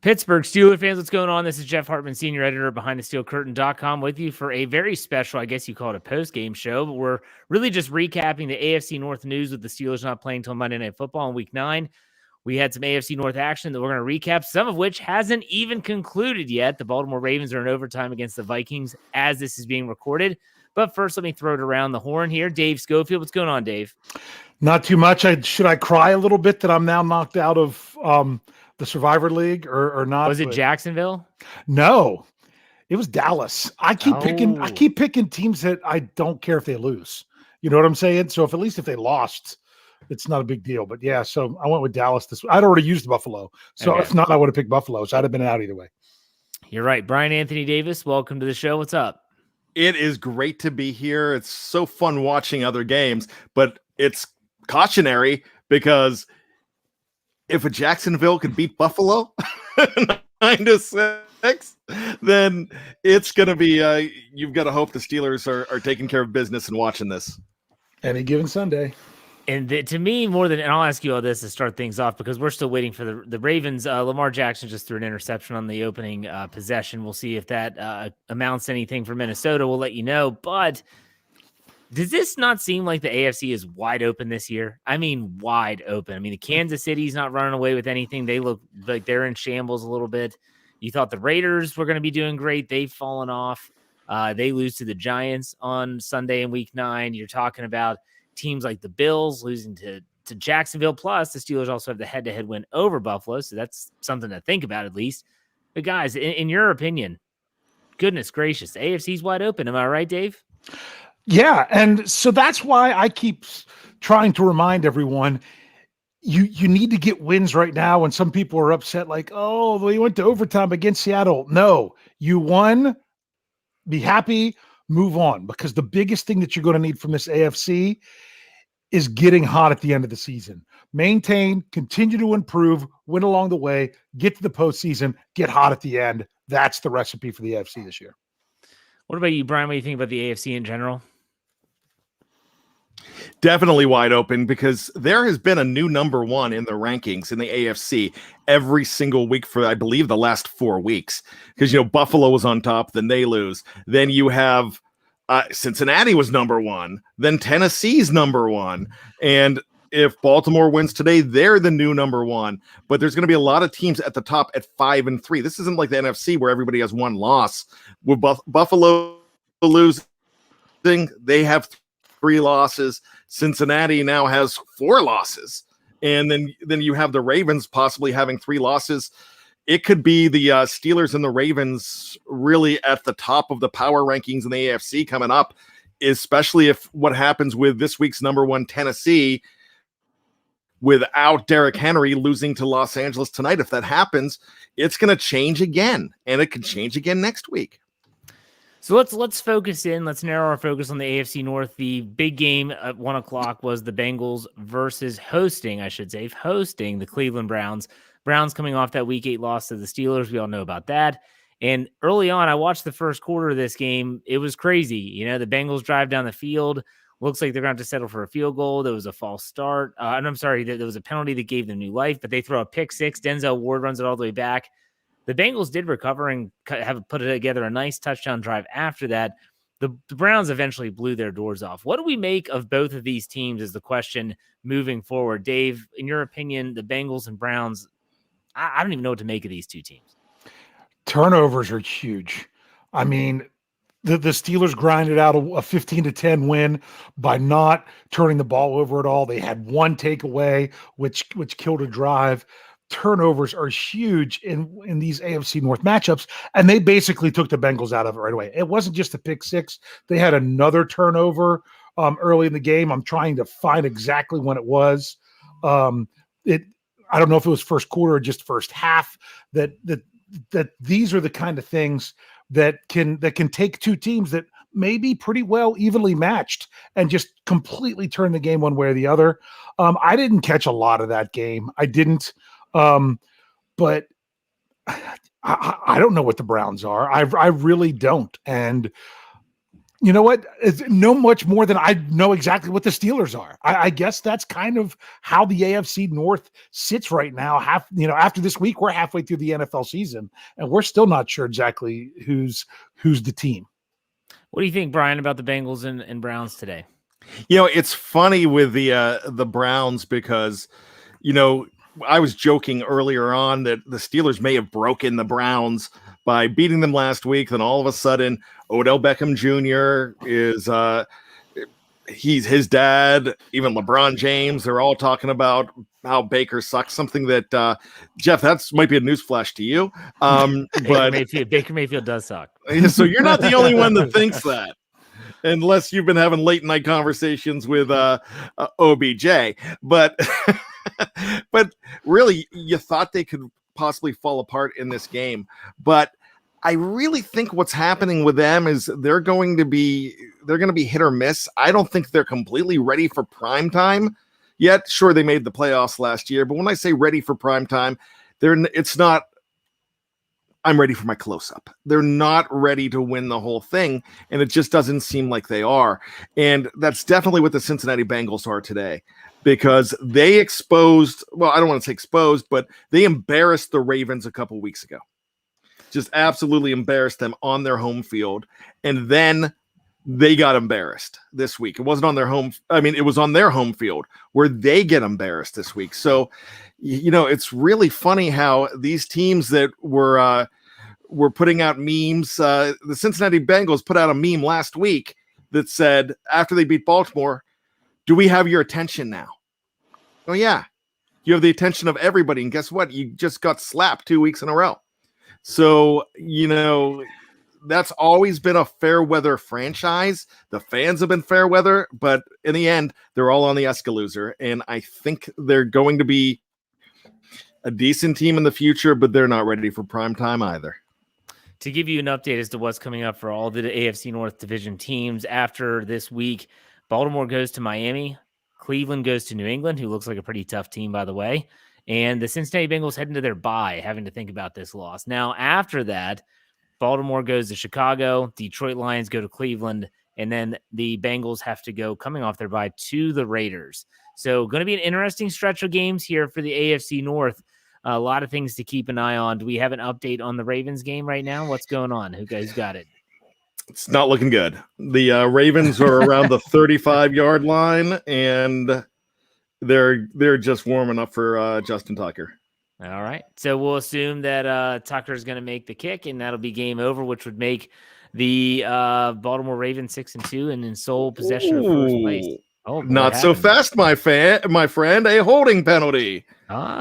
Pittsburgh Steelers fans, what's going on? This is Jeff Hartman, senior editor of BehindTheSteelCurtain.com, with you for a very special, I guess you call it a post-game show, but we're really just recapping the AFC North news with the Steelers not playing until Monday Night Football in Week 9. We had some AFC North action that we're going to recap, some of which hasn't even concluded yet. The Baltimore Ravens are in overtime against the Vikings as this is being recorded. But first, let me throw it around the horn here. Dave Schofield, what's going on, Dave? Not too much. Should I cry a little bit that I'm now knocked out of the Survivor League or not? Was it Jacksonville? No, it was Dallas. I keep picking teams that I don't care if they lose. You know what I'm saying? So at least if they lost, it's not a big deal. But yeah, so I went with Dallas. I'd already used Buffalo. So okay. If not, I would have picked Buffalo. So I'd have been out either way. You're right. Brian Anthony Davis, welcome to the show. What's up? It is great to be here. It's so fun watching other games, but it's cautionary because if a Jacksonville could beat Buffalo 9-6, then it's going to be, you've got to hope the Steelers are taking care of business and watching this. Any given Sunday. And to me, more than, and I'll ask you all this to start things off because we're still waiting for the Ravens. Lamar Jackson just threw an interception on the opening possession. We'll see if that amounts to anything for Minnesota. We'll let you know. But does this not seem like the AFC is wide open this year? I mean, wide open. I mean, the Kansas City's not running away with anything. They look like they're in shambles a little bit. You thought the Raiders were going to be doing great. They've fallen off. They lose to the Giants on Sunday in Week 9. You're talking about teams like the Bills losing to Jacksonville, plus the Steelers also have the head-to-head win over Buffalo, so that's something to think about at least. But guys, in your opinion, goodness gracious, the AFC's wide open. Am I right, Dave? Yeah, and so that's why I keep trying to remind everyone, you need to get wins right now, and some people are upset like, oh, well, you went to overtime against Seattle. No, you won, be happy, move on, because the biggest thing that you're going to need from this AFC is getting hot at the end of the season. Maintain, continue to improve, win along the way, get to the postseason, get hot at the end. That's the recipe for the AFC this year. What about you, Brian? What do you think about the AFC in general? Definitely wide open because there has been a new number one in the rankings in the AFC every single week for, I believe, the last 4 weeks. Because, Buffalo was on top, then they lose. Then you have Cincinnati was number one. Then Tennessee's number one. And if Baltimore wins today, they're the new number one. But there's going to be a lot of teams at the top at 5-3. This isn't like the NFC where everybody has one loss. With Buffalo losing, they have 3 losses. Cincinnati now has 4 losses. And then you have the Ravens possibly having 3 losses. It could be the Steelers and the Ravens really at the top of the power rankings in the AFC coming up, especially if what happens with this week's number one Tennessee without Derrick Henry losing to Los Angeles tonight. If that happens, it's going to change again, and it could change again next week. So let's focus in. Let's narrow our focus on the AFC North. The big game at 1:00 was the Bengals versus hosting the Cleveland Browns. Browns coming off that Week 8 loss to the Steelers. We all know about that. And early on, I watched the first quarter of this game. It was crazy. The Bengals drive down the field. Looks like they're going to have to settle for a field goal. There was a false start. And I'm sorry, there was a penalty that gave them new life, but they throw a pick six. Denzel Ward runs it all the way back. The Bengals did recover and have put together a nice touchdown drive after that. The Browns eventually blew their doors off. What do we make of both of these teams is the question moving forward. Dave, in your opinion, the Bengals and Browns, I don't even know what to make of these two teams. Turnovers are huge. I mean, the Steelers grinded out a 15-10 win by not turning the ball over at all. They had 1 takeaway, which killed a drive. Turnovers are huge in these AFC North matchups, and they basically took the Bengals out of it right away. It wasn't just a pick six. They had another turnover early in the game. I'm trying to find exactly when it was. I don't know if it was first quarter or just first half. That these are the kind of things that can take two teams that may be pretty well evenly matched and just completely turn the game one way or the other. I didn't catch a lot of that game. I didn't. But I don't know what the Browns are. I really don't. And, You know what? It's no much more than I know exactly what the Steelers are. I guess that's kind of how the AFC North sits right now. After this week, we're halfway through the NFL season, and we're still not sure exactly who's the team. What do you think, Bryan, about the Bengals and Browns today? It's funny with the Browns because, I was joking earlier on that the Steelers may have broken the Browns by beating them last week. Then all of a sudden, Odell Beckham Jr. is he's his dad, even LeBron James. They're all talking about how Baker sucks. Something that Jeff, might be a newsflash to you. But Baker Mayfield does suck. So you're not the only one that thinks that. Unless you've been having late night conversations with OBJ, but really, you thought they could possibly fall apart in this game. But I really think what's happening with them is they're going to be hit or miss. I don't think they're completely ready for prime time yet. Sure, they made the playoffs last year, but when I say ready for prime time, it's not. I'm ready for my close-up. They're not ready to win the whole thing, and it just doesn't seem like they are. And that's definitely what the Cincinnati Bengals are today, because they exposed, well, I don't want to say exposed, but they embarrassed the Ravens a couple weeks ago. Just absolutely embarrassed them on their home field, and then they got embarrassed this week. It wasn't on their home. It was on their home field where they get embarrassed this week. So, it's really funny how these teams that were putting out memes. The Cincinnati Bengals put out a meme last week that said, after they beat Baltimore, "Do we have your attention now?" Oh yeah, you have the attention of everybody. And guess what? You just got slapped 2 weeks in a row. So, that's always been a fair weather franchise. The fans have been fair weather, but in the end, they're all on the Escalooser. And I think they're going to be a decent team in the future, but they're not ready for prime time either. To give you an update as to what's coming up for all the AFC North division teams after this week, Baltimore goes to Miami. Cleveland goes to New England, who looks like a pretty tough team, by the way. And the Cincinnati Bengals head into their bye, having to think about this loss. Now, after that, Baltimore goes to Chicago, Detroit Lions go to Cleveland, and then the Bengals have to go, coming off their bye, to the Raiders. So going to be an interesting stretch of games here for the AFC North. A lot of things to keep an eye on. Do we have an update on the Ravens game right now? What's going on? Who guys got it? It's not looking good. The Ravens are around the 35-yard line, and they're just warming up for Justin Tucker. All right. So we'll assume that Tucker is going to make the kick, and that'll be game over, which would make the Baltimore Ravens 6-2 and in sole possession of first place. Oh, not so fast, my friend. A holding penalty.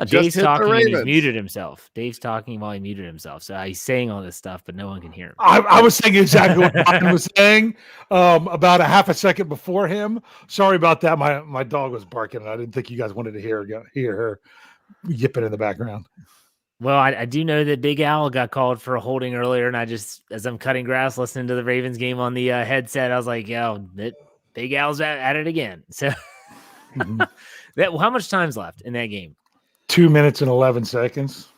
Dave's talking and he's muted himself. Dave's talking while he muted himself. So he's saying all this stuff, but no one can hear him. I was saying exactly what Ryan was saying about a half a second before him. Sorry about that. My dog was barking, and I didn't think you guys wanted to hear her yipping in the background. Well, I do know that Big Al got called for a holding earlier, and I just, as I'm cutting grass, listening to the Ravens game on the headset, I was like, Big Al's at it again. So how much time's left in that game? 2 minutes and 11 seconds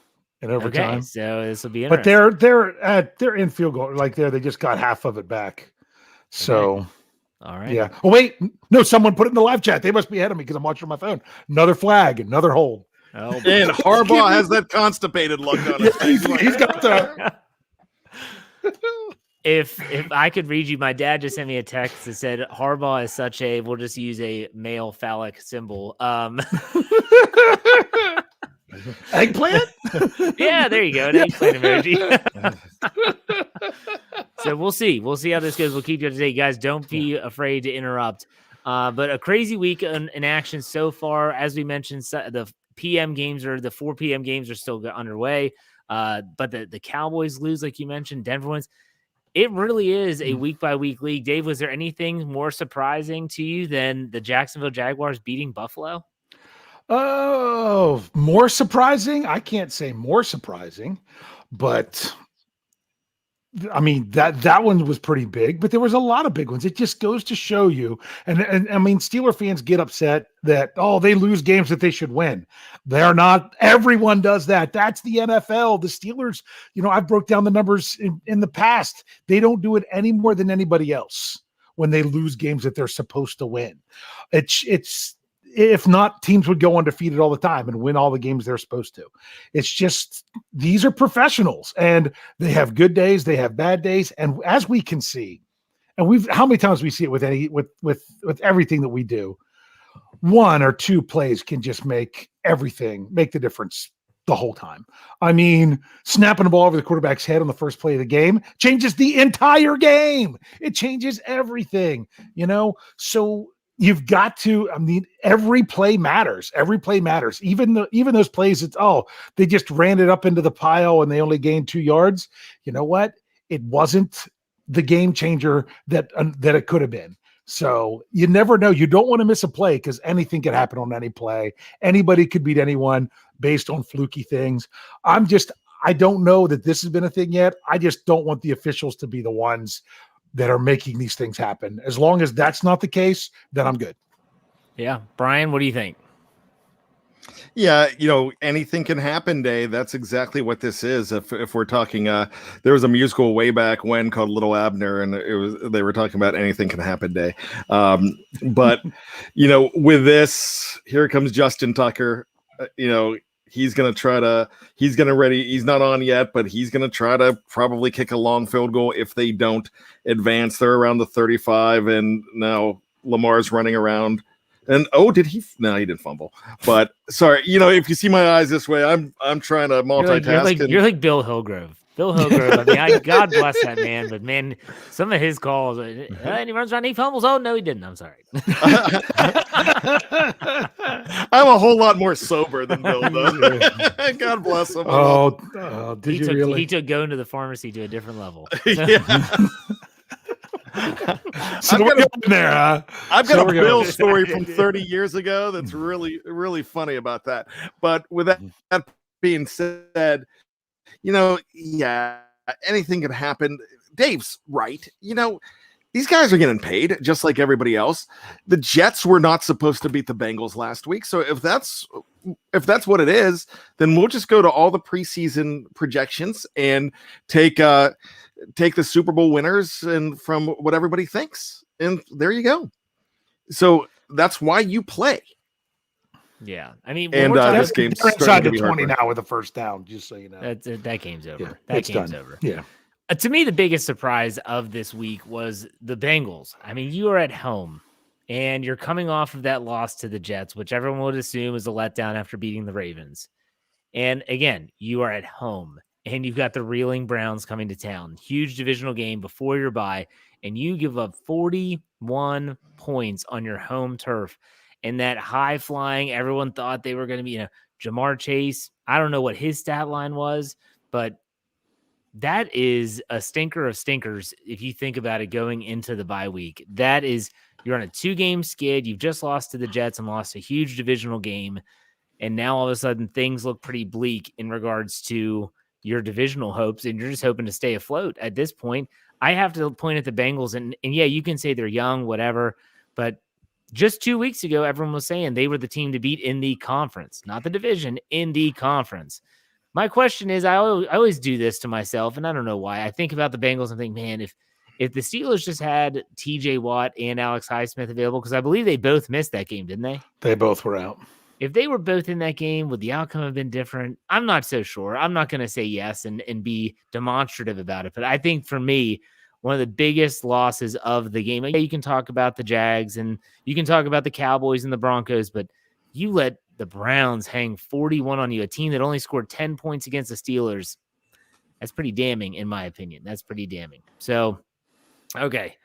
in overtime. Okay, so this will be interesting. But they're in field goal. Like they just got half of it back. So, okay. All right. Yeah. Oh, wait. No, someone put it in the live chat. They must be ahead of me because I'm watching on my phone. Another flag, another hold. Oh, and Harbaugh has that constipated look on his face. He's got the... If I could read you, my dad just sent me a text that said Harbaugh is such a, we'll just use a male phallic symbol. Eggplant? Yeah, there you go. An eggplant emoji. So we'll see. We'll see how this goes. We'll keep you up to date. Guys, don't be afraid to interrupt. But a crazy week in action so far. As we mentioned, the PM games or the 4 p.m. games are still underway. But the Cowboys lose, like you mentioned. Denver wins. It really is a week-by-week league. Dave, was there anything more surprising to you than the Jacksonville Jaguars beating Buffalo? Oh, more surprising? I can't say more surprising, but I mean, that one was pretty big, but there was a lot of big ones. It just goes to show you, and I mean, Steeler fans get upset that, they lose games that they should win. They're not. Everyone does that. That's the NFL. The Steelers, I broke down the numbers in the past. They don't do it any more than anybody else. when they lose games that they're supposed to win. It's if not, teams would go undefeated all the time and win all the games they're supposed to. It's just, these are professionals, and they have good days, they have bad days, and as we can see, and how many times we see it with everything that we do, one or two plays can just make the difference the whole time. I mean, snapping the ball over the quarterback's head on the first play of the game changes the entire game. It changes everything, So you've got to, every play matters. Every play matters. Even those plays, they just ran it up into the pile and they only gained 2 yards. You know what? It wasn't the game changer that it could have been. So you never know. You don't want to miss a play because anything could happen on any play. Anybody could beat anyone based on fluky things. I don't know that this has been a thing yet. I just don't want the officials to be the ones that are making these things happen. As long as that's not the case, then I'm good. Yeah. Bryan, what do you think? Yeah, anything can happen day. That's exactly what this is. If we're talking, there was a musical way back when called Little Abner, and they were talking about anything can happen day. But with this, here comes Justin Tucker. He's not on yet, but he's gonna try to probably kick a long field goal if they don't advance. They're around the 35, and now Lamar's running around. And did he? No, he didn't fumble. But sorry, if you see my eyes this way, I'm trying to multitask. You're like Bill Hillgrove. Bill Hillgrove. God bless that man. But man, some of his calls, and he runs around, he fumbles. Oh no, he didn't. I'm sorry. I'm a whole lot more sober than Bill, though. God bless him. He took going to the pharmacy to a different level. Yeah. So I've got a Bill story from 30 years ago that's really, really funny about that. But with that being said, anything could happen. Dave's right. These guys are getting paid just like everybody else. The Jets were not supposed to beat the Bengals last week. So if that's what it is, then we'll just go to all the preseason projections and take the Super Bowl winners and from what everybody thinks. And there you go. So that's why you play. Yeah. I mean, this game's inside the 20 now with a first down, just so you know. That game's over. Yeah, that game's over. Yeah. To me, the biggest surprise of this week was the Bengals. I mean, you are at home and you're coming off of that loss to the Jets, which everyone would assume is a letdown after beating the Ravens. And again, you are at home. And you've got the reeling Browns coming to town. Huge divisional game before your bye. And you give up 41 points on your home turf. And that high flying, everyone thought they were going to be, Jamar Chase. I don't know what his stat line was, but that is a stinker of stinkers. If you think about it going into the bye week, you're on a 2-game skid. You've just lost to the Jets and lost a huge divisional game. And now all of a sudden things look pretty bleak in regards to your divisional hopes, and you're just hoping to stay afloat at this point. I have to point at the Bengals, and yeah, you can say they're young, whatever, but just 2 weeks ago, everyone was saying they were the team to beat in the conference, not the division, in the conference. My question is, I always do this to myself, and I don't know why. I think about the Bengals and think, man, if the Steelers just had TJ Watt and Alex Highsmith available, because I believe they both missed that game, didn't they? They both were out. If they were both in that game, would the outcome have been different? I'm not so sure. I'm not going to say yes and be demonstrative about it. But I think for me, one of the biggest losses of the game, you can talk about the Jags and you can talk about the Cowboys and the Broncos, but you let the Browns hang 41 on you, a team that only scored 10 points against the Steelers. That's pretty damning, in my opinion. That's pretty damning. So, okay,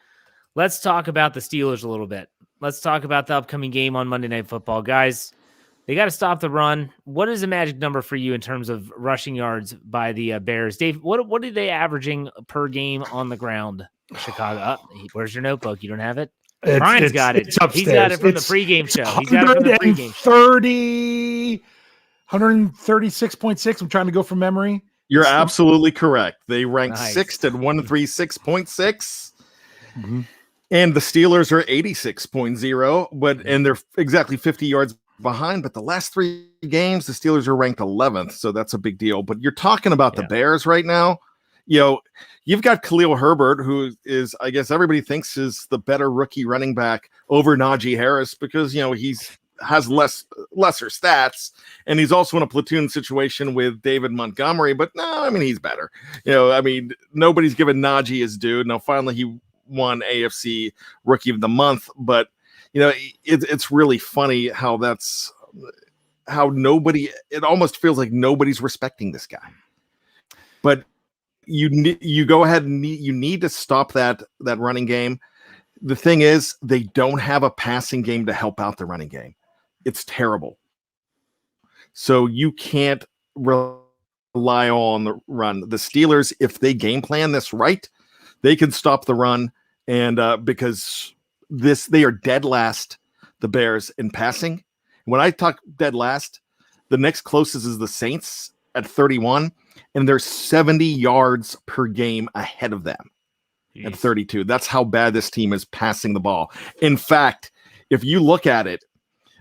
let's talk about the Steelers a little bit. Let's talk about the upcoming game on Monday Night Football. Guys, they got to stop the run. What is the magic number for you in terms of rushing yards by the Bears? Dave, what are they averaging per game on the ground? Chicago. Where's your notebook? You don't have it? Bryan's got it. He's got it from the pregame show. He's got it from the pregame show. 136.6. I'm trying to go from memory. You're absolutely correct. They ranked sixth at 136.6. Mm-hmm. And the Steelers are 86.0, and they're exactly 50 yards behind. But the last 3 games, the Steelers are ranked 11th, so that's a big deal. But you're talking about the Bears right now. you've got Khalil Herbert, who is, I guess everybody thinks is the better rookie running back over Najee Harris because, he's has lesser stats, and he's also in a platoon situation with David Montgomery, but no, I mean, he's better. Nobody's given Najee his due. Now, finally, he won AFC Rookie of the Month, but, it's really funny how it almost feels like nobody's respecting this guy. But you go ahead and you need to stop that running game. The thing is, they don't have a passing game to help out the running game. It's terrible. So you can't rely on the run. The Steelers, if they game plan this right, they can stop the run. And because they are dead last, the Bears, in passing. When I talk dead last, the next closest is the Saints at 31, and they're 70 yards per game ahead of them. Jeez. At 32. That's how bad this team is passing the ball. In fact, if you look at it,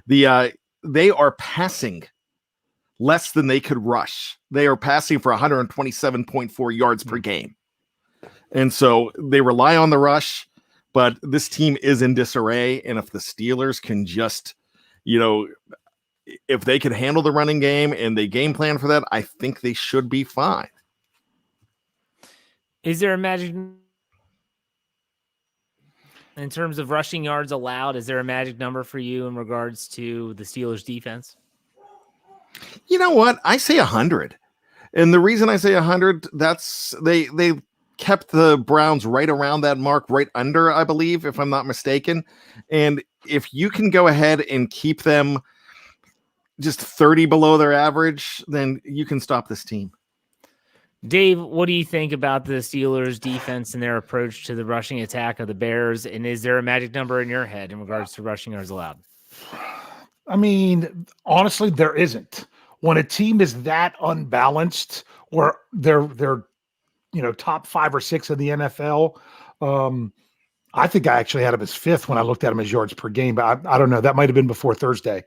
they are passing less than they could rush. They are passing for 127.4 yards per game. And so they rely on the rush, but this team is in disarray. And if the Steelers can just, if they can handle the running game and they game plan for that, I think they should be fine. Is there a magic in terms of rushing yards allowed? Is there a magic number for you in regards to the Steelers defense? You know what? I say 100. And the reason I say 100, that's they kept the Browns right around that mark, right under, I believe, if I'm not mistaken. And if you can go ahead and keep them just 30 below their average, then you can stop this team. Dave, what do you think about the Steelers defense and their approach to the rushing attack of the Bears? And is there a magic number in your head in regards to rushing yards allowed? I mean, honestly, there isn't. When a team is that unbalanced, where they're top 5 or 6 of the NFL, I think I actually had him as 5th when I looked at him as yards per game, but I don't know. That might have been before Thursday.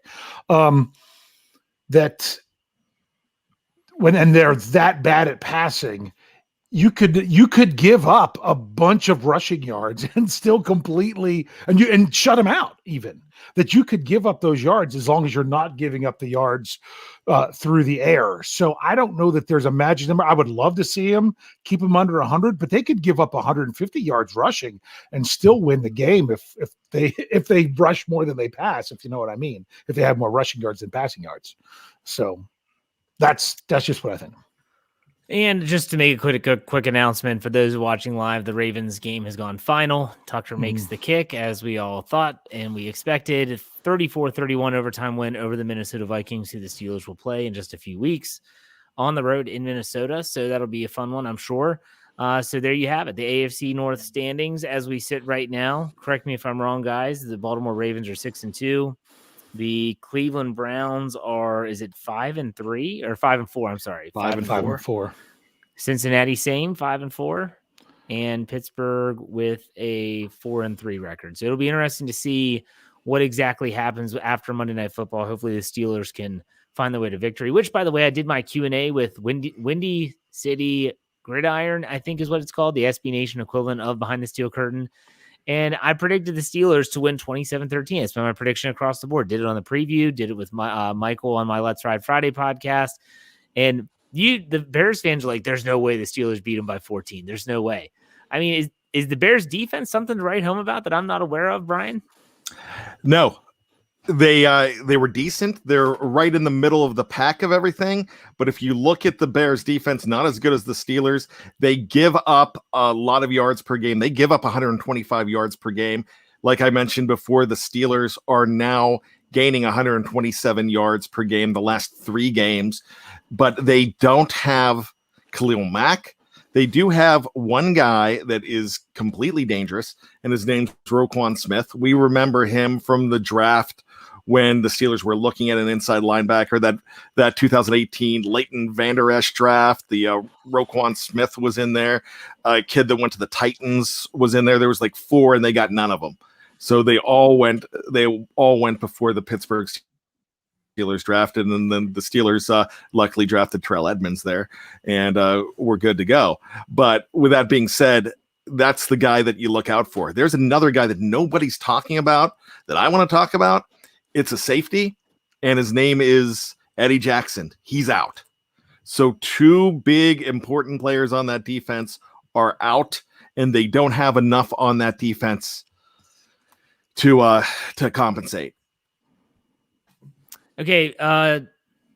That when they're that bad at passing, you could give up a bunch of rushing yards and still completely and shut them out. Even that you could give up those yards as long as you're not giving up the yards through the air. So I don't know that there's a magic number. I would love to see them keep them under 100, but they could give up 150 yards rushing and still win the game if they rush more than they pass. If you know what I mean, if they have more rushing yards than passing yards. So that's just what I think. And just to make a quick announcement for those watching live, the Ravens game has gone final. Tucker makes the kick, as we all thought and we expected. 34-31 overtime win over the Minnesota Vikings, who the Steelers will play in just a few weeks on the road in Minnesota. So that'll be a fun one, I'm sure. So there you have it, the AFC North standings as we sit right now. Correct me if I'm wrong, guys. The Baltimore Ravens are 6-2. The Cleveland Browns are, is it 5-3 or 5-4? I'm sorry. 5-4. Cincinnati, same 5-4, and Pittsburgh with a 4-3 record. So it'll be interesting to see what exactly happens after Monday Night Football. Hopefully the Steelers can find their way to victory, which, by the way, I did my Q&A with Windy City Gridiron, I think is what it's called, the SB Nation equivalent of Behind the Steel Curtain. And I predicted the Steelers to win 27-13. It's been my prediction across the board. Did it on the preview, did it with my Michael on my Let's Ride Friday podcast. And the Bears fans are like, there's no way the Steelers beat them by 14. There's no way. I mean, is the Bears defense something to write home about that I'm not aware of, Bryan? No. They were decent. They're right in the middle of the pack of everything. But if you look at the Bears defense, not as good as the Steelers. They give up a lot of yards per game. They give up 125 yards per game. Like I mentioned before, the Steelers are now gaining 127 yards per game the last 3 games. But they don't have Khalil Mack. They do have one guy that is completely dangerous, and his name's Roquan Smith. We remember him from the draft when the Steelers were looking at an inside linebacker, that 2018 Leighton Vander Esch draft. The Roquan Smith was in there. A kid that went to the Titans was in there. There was like 4, and they got none of them. So they all went before the Pittsburgh Steelers drafted, and then the Steelers luckily drafted Terrell Edmonds there, and we're good to go. But with that being said, that's the guy that you look out for. There's another guy that nobody's talking about that I want to talk about. It's a safety, and his name is Eddie Jackson. He's out. So 2 big important players on that defense are out, and they don't have enough on that defense to compensate. Okay,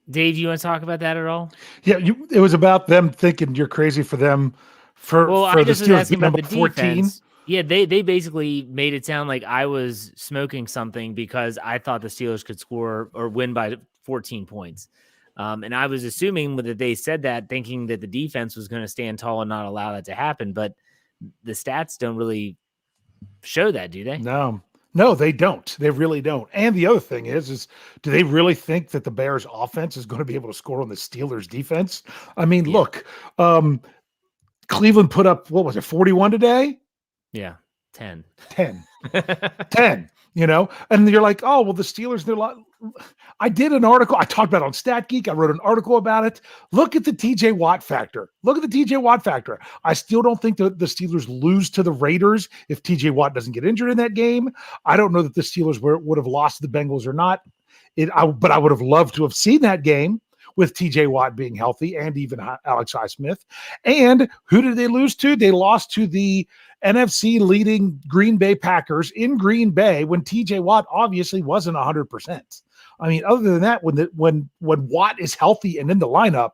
Dave, you want to talk about that at all? Yeah, it was about them thinking you're crazy for them for I the just was Steelers asking beating about them the up 14. defense. Yeah, they basically made it sound like I was smoking something because I thought the Steelers could score or win by 14 points. And I was assuming that they said that thinking that the defense was going to stand tall and not allow that to happen. But the stats don't really show that, do they? No, they don't. They really don't. And the other thing is do they really think that the Bears offense is going to be able to score on the Steelers defense? I mean, look, Cleveland put up, what was it, 41 today? Yeah, 10. 10, and you're like, oh, well, the Steelers, I did an article. I talked about it on Stat Geek. I wrote an article about it. Look at the TJ Watt factor. I still don't think the Steelers lose to the Raiders if TJ Watt doesn't get injured in that game. I don't know that the Steelers would have lost to the Bengals or not. But I would have loved to have seen that game with TJ Watt being healthy and even Alex Highsmith. And who did they lose to? They lost to the NFC leading Green Bay Packers in Green Bay when TJ Watt obviously wasn't 100%. I mean, other than that, when Watt is healthy and in the lineup,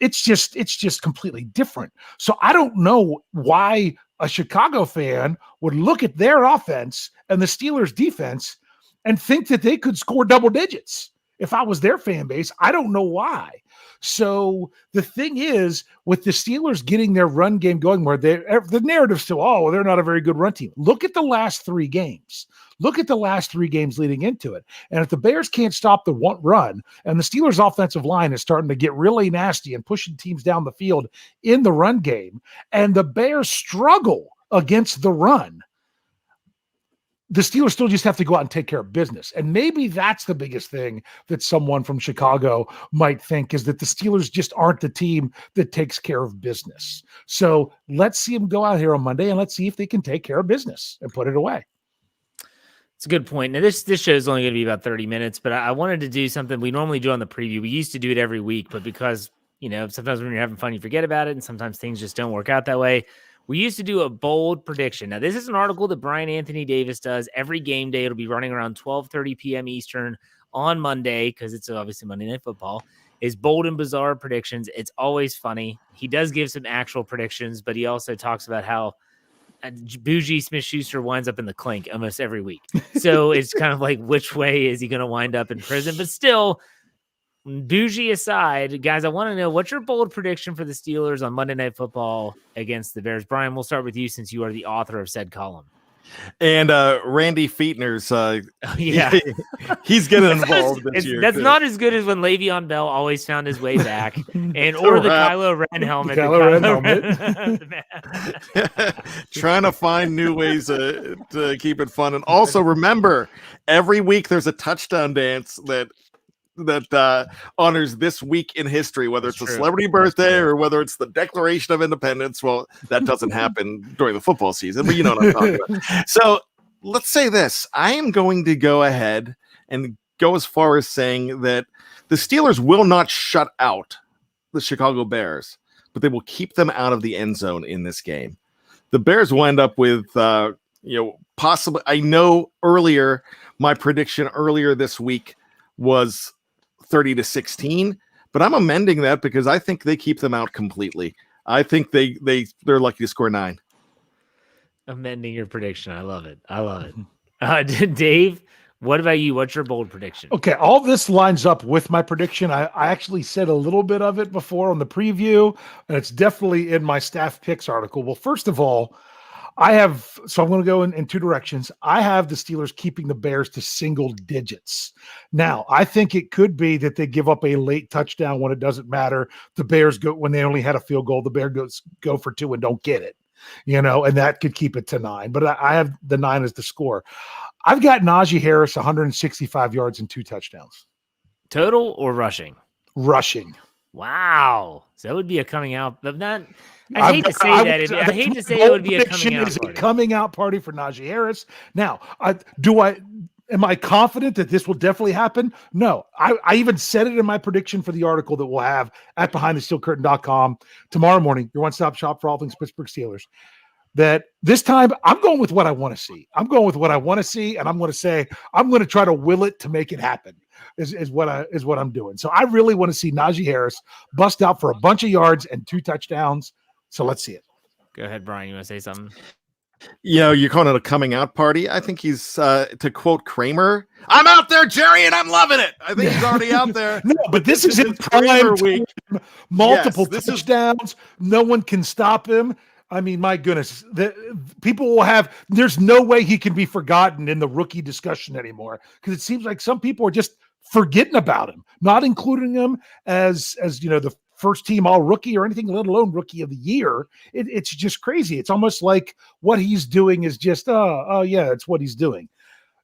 it's just completely different. So I don't know why a Chicago fan would look at their offense and the Steelers defense and think that they could score double digits. If I was their fan base, I don't know why. So the thing is, with the Steelers getting their run game going, where the narrative still, they're not a very good run team. Look at the last 3 games. Look at the last 3 games leading into it. And if the Bears can't stop the one run, and the Steelers' offensive line is starting to get really nasty and pushing teams down the field in the run game, and the Bears struggle against the run, the Steelers still just have to go out and take care of business. And maybe that's the biggest thing that someone from Chicago might think, is that the Steelers just aren't the team that takes care of business. So let's see them go out here on Monday, and let's see if they can take care of business and put it away. It's a good point. Now, this show is only going to be about 30 minutes, but I wanted to do something we normally do on the preview. We used to do it every week, but because, sometimes when you're having fun, you forget about it, and sometimes things just don't work out that way. We used to do a bold prediction. Now, this is an article that Bryan Anthony Davis does every game day. It'll be running around 12:30 p.m. Eastern on Monday, because it's obviously Monday Night Football. Is bold and bizarre predictions. It's always funny. He does give some actual predictions, but he also talks about how Bougie Smith-Schuster winds up in the clink almost every week. So it's kind of like, which way is he going to wind up in prison? But still, Bougie aside, guys, I want to know, what's your bold prediction for the Steelers on Monday Night Football against the Bears? Bryan, we'll start with you since you are the author of said column. And Randy Fietner's, he's getting involved this year. That's not as good as when Le'Veon Bell always found his way back, or the Kylo Ren helmet. Trying to find new ways to keep it fun. And also remember, every week there's a touchdown dance that honors this week in history, whether it's a celebrity birthday or whether it's the Declaration of Independence. Well, that doesn't happen during the football season, but you know what I'm talking about. So let's say this. I am going to go ahead and go as far as saying that the Steelers will not shut out the Chicago Bears, but they will keep them out of the end zone in this game. The Bears will end up with, possibly, I know earlier, my prediction earlier this week was 30-16, but I'm amending that because I think they keep them out completely. I think they're lucky to score 9. Amending your prediction. I love it. Dave, what about you? What's your bold prediction? Okay, all this lines up with my prediction. I actually said a little bit of it before on the preview, and it's definitely in my staff picks article. Well, first of all, I'm going to go in 2 directions. I have the Steelers keeping the Bears to single digits. Now, I think it could be that they give up a late touchdown when it doesn't matter. The Bears when they only had a field goal, the Bears go for 2 and don't get it, and that could keep it to 9. But I have the 9 as the score. I've got Najee Harris, 165 yards and 2 touchdowns. Total or rushing? Rushing. Wow. So that would be a coming out, but not. I hate to say that. I hate to say it would be a coming out party. A coming out party for Najee Harris. Now, am I confident that this will definitely happen? No. I even said it in my prediction for the article that we'll have at behindthesteelcurtain.com tomorrow morning, your one-stop shop for all things Pittsburgh Steelers, that this time I'm going with what I want to see. I'm going with what I want to see, and I'm going to say I'm going to try to will it to make it happen. Is what I'm doing. So I really want to see Najee Harris bust out for a bunch of yards and 2 touchdowns. So let's see it. Go ahead, Brian. You want to say something? You're calling it a coming out party. I think he's, to quote Kramer, I'm out there, Jerry, and I'm loving it. I think he's already out there. No, but this is in prime week. Multiple touchdowns. No one can stop him. I mean, my goodness, people will have, there's no way he can be forgotten in the rookie discussion anymore, because it seems like some people are just forgetting about him, not including him as the first team all rookie or anything, let alone rookie of the year. It's just crazy. It's almost like what he's doing is just, yeah, it's what he's doing.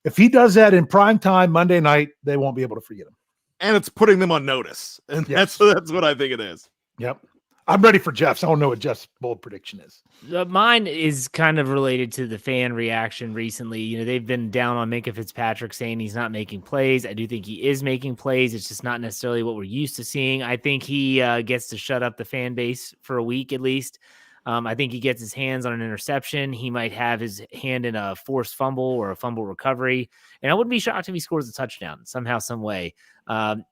If he does that in prime time Monday night, they won't be able to forget him. And it's putting them on notice. And yes. That's what I think it is. Yep. I'm ready for Jeff's. I don't know what Jeff's bold prediction is. Mine is kind of related to the fan reaction recently. They've been down on Minkah Fitzpatrick saying he's not making plays. I do think he is making plays. It's just not necessarily what we're used to seeing. I think he gets to shut up the fan base for a week at least. I think he gets his hands on an interception. He might have his hand in a forced fumble or a fumble recovery. And I wouldn't be shocked if he scores a touchdown somehow, some way.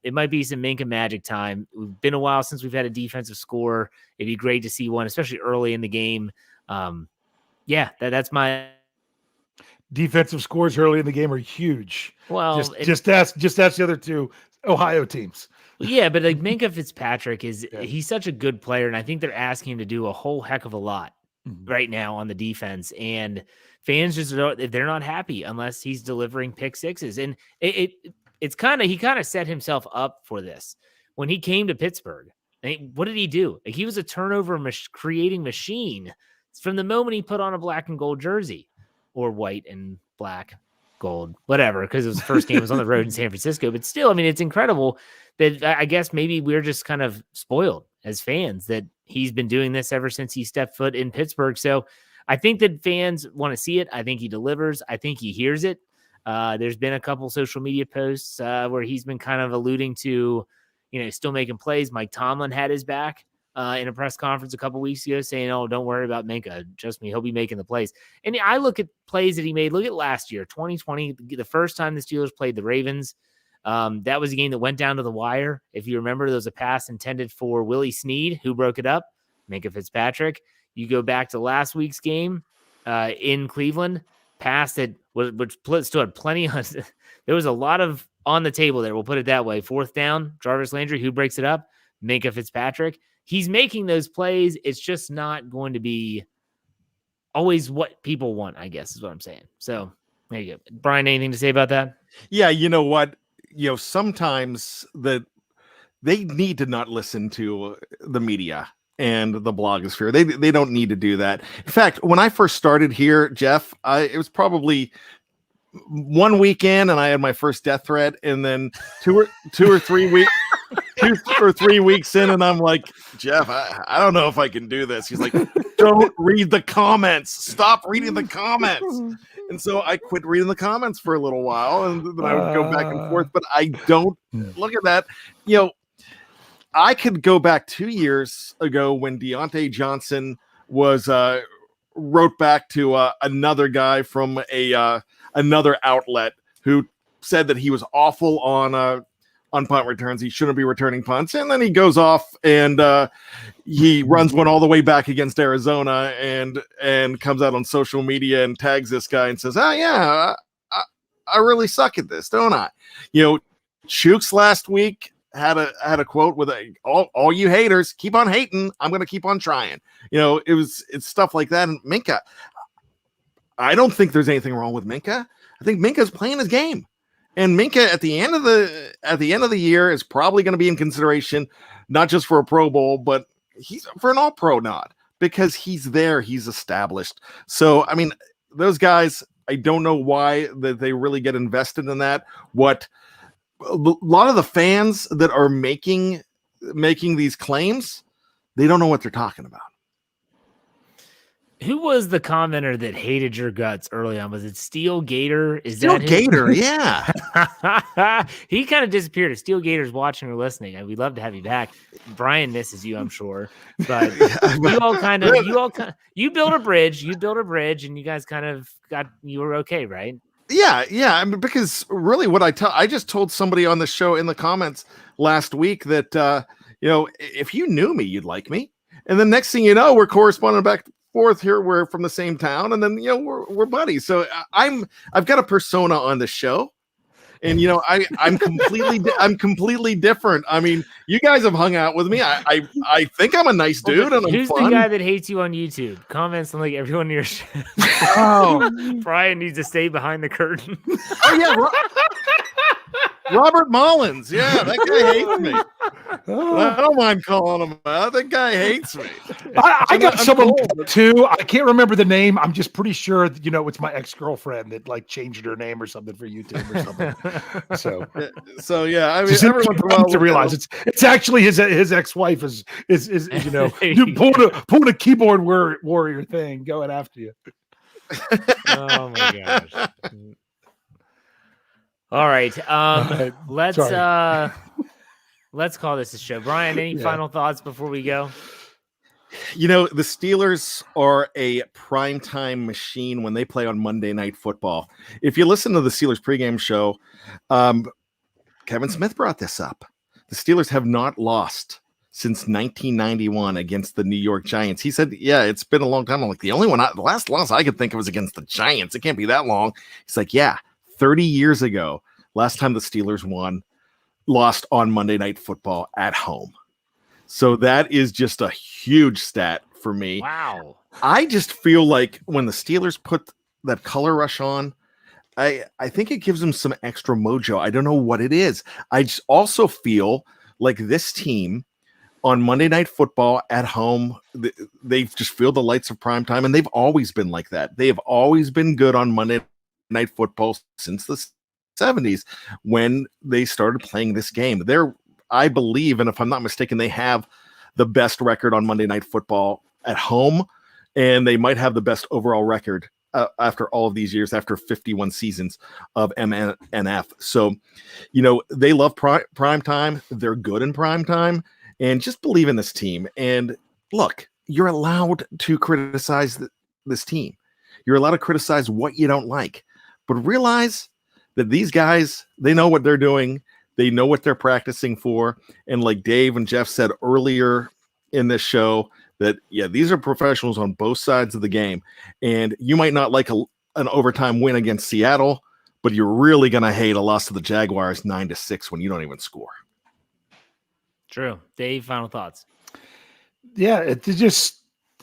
It might be some Minkah magic time. It's been a while since we've had a defensive score. It'd be great to see one, especially early in the game. Yeah, that's my defensive scores early in the game are huge. Well, just ask the other 2 Ohio teams. Yeah, but like Minkah Fitzpatrick he's such a good player, and I think they're asking him to do a whole heck of a lot right now on the defense. And fans just they're not happy unless he's delivering pick sixes. And he kind of set himself up for this when he came to Pittsburgh. What did he do? Like, he was a turnover creating machine from the moment he put on a black and gold jersey, or white and black, gold, whatever, because his first game was on the road in San Francisco. But still, I mean, it's incredible that I guess maybe we're just kind of spoiled as fans that he's been doing this ever since he stepped foot in Pittsburgh. So I think that fans want to see it. I think he delivers. I think he hears it. There's been a couple social media posts where he's been kind of alluding to, still making plays. Mike Tomlin had his back in a press conference a couple weeks ago saying, oh, don't worry about Minkah. Trust me, he'll be making the plays. And I look at plays that he made. Look at last year, 2020, the first time the Steelers played the Ravens. That was a game that went down to the wire. If you remember, there was a pass intended for Willie Snead, who broke it up. Minkah Fitzpatrick. You go back to last week's game in Cleveland, pass that which still had plenty of, there was a lot of on the table there. We'll put it that way. 4th down, Jarvis Landry, who breaks it up? Minkah Fitzpatrick. He's making those plays. It's just not going to be always what people want, I guess is what I'm saying. So there you go. Brian, anything to say about that? Yeah, you know what? Sometimes they need to not listen to the media and the blogosphere. They don't need to do that. In fact, when I first started here, Jeff, it was probably one weekend and I had my first death threat, and then 2 or 3 weeks 2 or 3 weeks in, and I'm like, Jeff, I don't know if I can do this. He's like, don't read the comments. Stop reading the comments. And so I quit reading the comments for a little while, and then I would go back and forth. But I don't look at that. I could go back 2 years ago when Deontay Johnson was wrote back to another guy from another outlet who said that he was awful on punt returns. He shouldn't be returning punts. And then he goes off and he runs one all the way back against Arizona and comes out on social media and tags this guy and says, oh yeah, I really suck at this, don't I? Chooks last week had a quote with all you haters, keep on hating. I'm going to keep on trying. It's stuff like that. And Minkah, I don't think there's anything wrong with Minkah. I think Minkah's playing his game. And Minkah at the end of the year is probably going to be in consideration, not just for a Pro Bowl, but he's for an All-Pro nod because he's there, he's established. So, I mean, those guys, I don't know why that they really get invested in that. What a lot of the fans that are making these claims, they don't know what they're talking about. Who was the commenter that hated your guts early on? Was it Steel Gator? Steel Gator, yeah. He kind of disappeared. If Steel Gator's watching or listening, we'd love to have you back. Bryan misses you, I'm sure. But you built a bridge. You built a bridge, and you guys you were okay, right? Yeah. I mean, because really, what I just told somebody on the show in the comments last week that if you knew me, you'd like me. And the next thing you know, we're corresponding back forth here. We're from the same town, and then we're buddies. So I've got a persona on the show, and I'm completely different. I mean, you guys have hung out with me. I think I'm a nice dude, and who's I'm fun. The guy that hates you on YouTube? Comments on like everyone in your show. Oh, Bryan needs to stay behind the curtain. Oh yeah. Robert Mullins, yeah, that guy hates me. I don't mind calling him out. That guy hates me. I got someone too. I can't remember the name. I'm just pretty sure it's my ex-girlfriend that like changed her name or something for YouTube or something. So yeah, I mean, just everyone to realize it's actually his ex-wife is pulling a keyboard warrior thing going after you. Oh my gosh. All right. Let's call this a show. Bryan, any final thoughts before we go? The Steelers are a primetime machine when they play on Monday Night Football. If you listen to the Steelers pregame show, Kevin Smith brought this up. The Steelers have not lost since 1991 against the New York Giants. He said, yeah, it's been a long time. I'm like, the last loss I could think of was against the Giants. It can't be that long. He's like, yeah, 30 years ago, last time the Steelers lost on Monday Night Football at home. So that is just a huge stat for me. Wow. I just feel like when the Steelers put that color rush on, I think it gives them some extra mojo. I don't know what it is. I just also feel like this team on Monday Night Football at home, they just feel the lights of prime time, and they've always been like that. They have always been good on Monday Night Football since the 70s when they started playing this game. I believe, and if I'm not mistaken, they have the best record on Monday Night Football at home, and they might have the best overall record after all of these years, after 51 seasons of MNF. So, they love prime time. They're good in prime time, and just believe in this team. And look, you're allowed to criticize this team. You're allowed to criticize what you don't like. But realize that these guys, they know what they're doing. They know what they're practicing for. And like Dave and Jeff said earlier in this show, that, these are professionals on both sides of the game. And you might not like an overtime win against Seattle, but you're really going to hate a loss to the Jaguars 9-6 when you don't even score. True. Dave, final thoughts? Yeah, it just...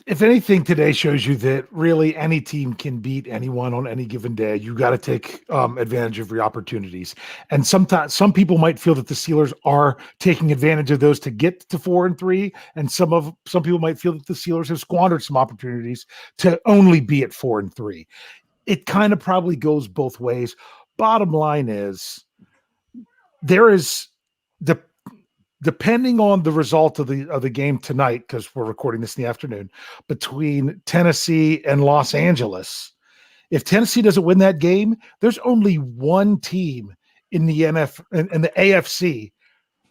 If anything, today shows you that really any team can beat anyone on any given day. You got to take advantage of your opportunities. And sometimes some people might feel that the Steelers are taking advantage of those to get to 4-3. And some people might feel that the Steelers have squandered some opportunities to only be at 4-3. It kind of probably goes both ways. Bottom line is there is depending on the result of the game tonight, because we're recording this in the afternoon, between Tennessee and Los Angeles. If Tennessee doesn't win that game, there's only one team in the AFC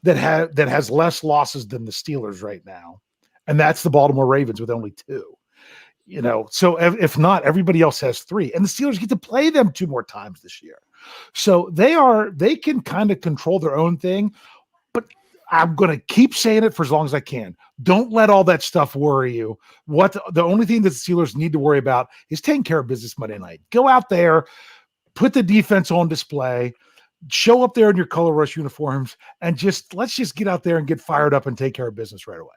that has less losses than the Steelers right now, and that's the Baltimore Ravens with only 2. So if not, everybody else has 3, and the Steelers get to play them 2 more times this year. So they can kind of control their own thing. But I'm going to keep saying it for as long as I can. Don't let all that stuff worry you. The only thing that the Steelers need to worry about is taking care of business Monday night. Go out there, put the defense on display, show up there in your color rush uniforms, and let's just get out there and get fired up and take care of business right away.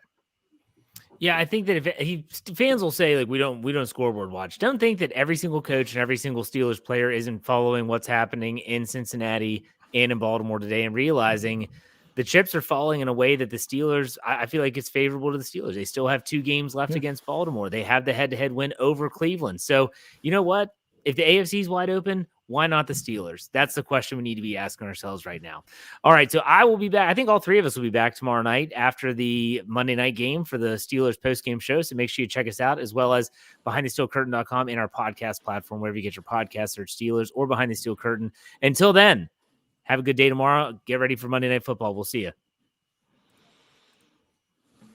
Yeah, I think that fans will say like we don't scoreboard watch. Don't think that every single coach and every single Steelers player isn't following what's happening in Cincinnati and in Baltimore today and realizing the chips are falling in a way that the Steelers, I feel like it's favorable to the Steelers. They still have 2 games left against Baltimore. They have the head-to-head win over Cleveland. So you know what? If the AFC is wide open, Why not the Steelers? That's the question we need to be asking ourselves right now. All right, so I will be back. I think all three of us will be back tomorrow night after the Monday night game for the Steelers post-game show. So make sure you check us out, as well as BehindTheSteelCurtain.com in our podcast platform, wherever you get your podcasts, search Steelers or Behind the Steel Curtain. Until then, have a good day tomorrow. Get ready for Monday Night Football. We'll see you.